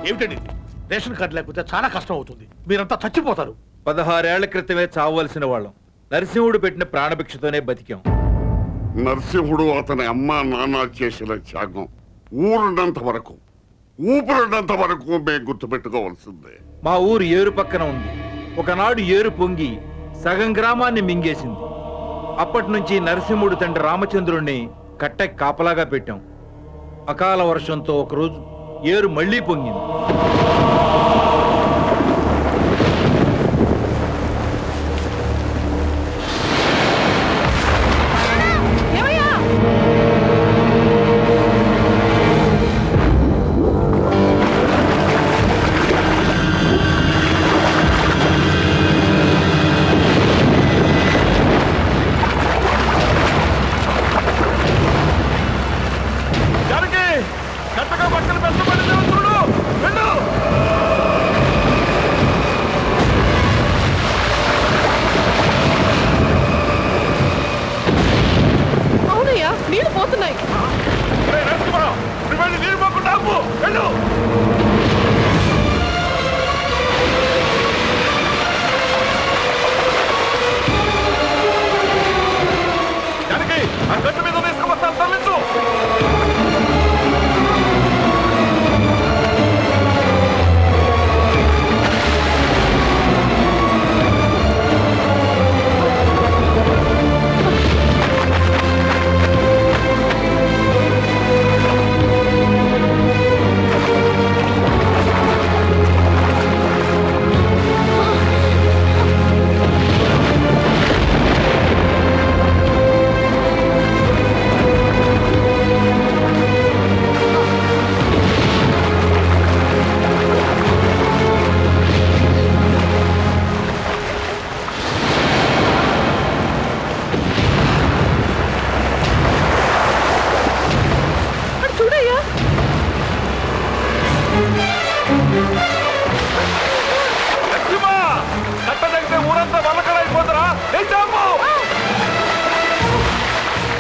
ఏమిటండి ration card లేకపోతే చాలా కష్టం అవుతుంది, మీరంతా చచ్చిపోతారు. 16 ఏళ్ల క్రితమే చావవలసిన వాళ్ళం నరసింహుడు పెట్టిన ప్రాణభిక్షతోనే బతికాం. నరసింహుడు అతని అమ్మ నాన్న చేసిన త్యాగం ఊరున్నంత వరకు ఊపిరినంత వరకు మేము గుర్తుపెట్టుకోవాల్సిందే. మా ఊరు ఏరు పక్కన ఉంది. ఒకనాడు ఏరు పొంగి సగం గ్రామాన్ని మింగేసింది. అప్పటి నుంచి నరసింహుడు తండ్రి రామచంద్రుణ్ణి కట్టె కాపలాగా పెట్టాం. అకాల వర్షంతో ఒకరోజు ఏరు మళ్లీ పొంగింది.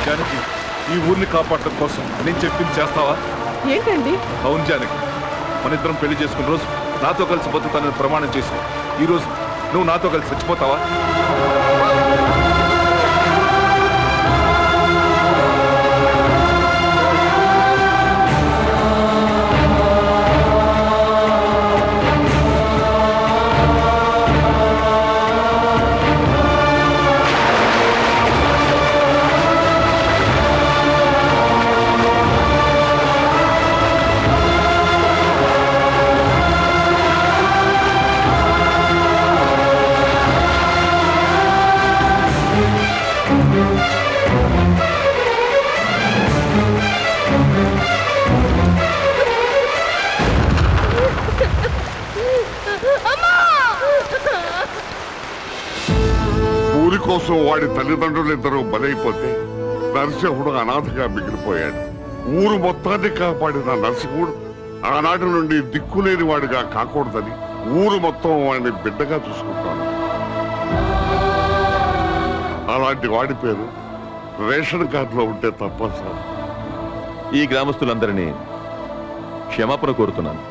జానకి, ఈ ఊరిని కాపాడటం కోసం నేను చెప్పింది చేస్తావా? ఏంటండి? అవును జానకి, మన ఇద్దరం పెళ్లి చేసుకున్న రోజు నాతో కలిసి బతుకుతానని ప్రమాణం చేసి ఈ రోజు నువ్వు నాతో కలిసి చచ్చిపోతావా? ఊరి కోసం వాడి తల్లిదండ్రులిద్దరూ బలైపోతే నరసింహుడు అనాథగా మిగిలిపోయాడు. ఊరు మొత్తాన్ని కాపాడిన నరసింహుడు ఆనాటి నుండి దిక్కులేని వాడిగా కాకూడదని ఊరు మొత్తం వాడిని బిడ్డగా చూసుకుంటాడు. అలాంటి వాడి పేరు రేషన్ కార్డులో ఉంటే తప్ప సార్. ఈ గ్రామస్తులందరినీ క్షమాపణ కోరుతున్నాను.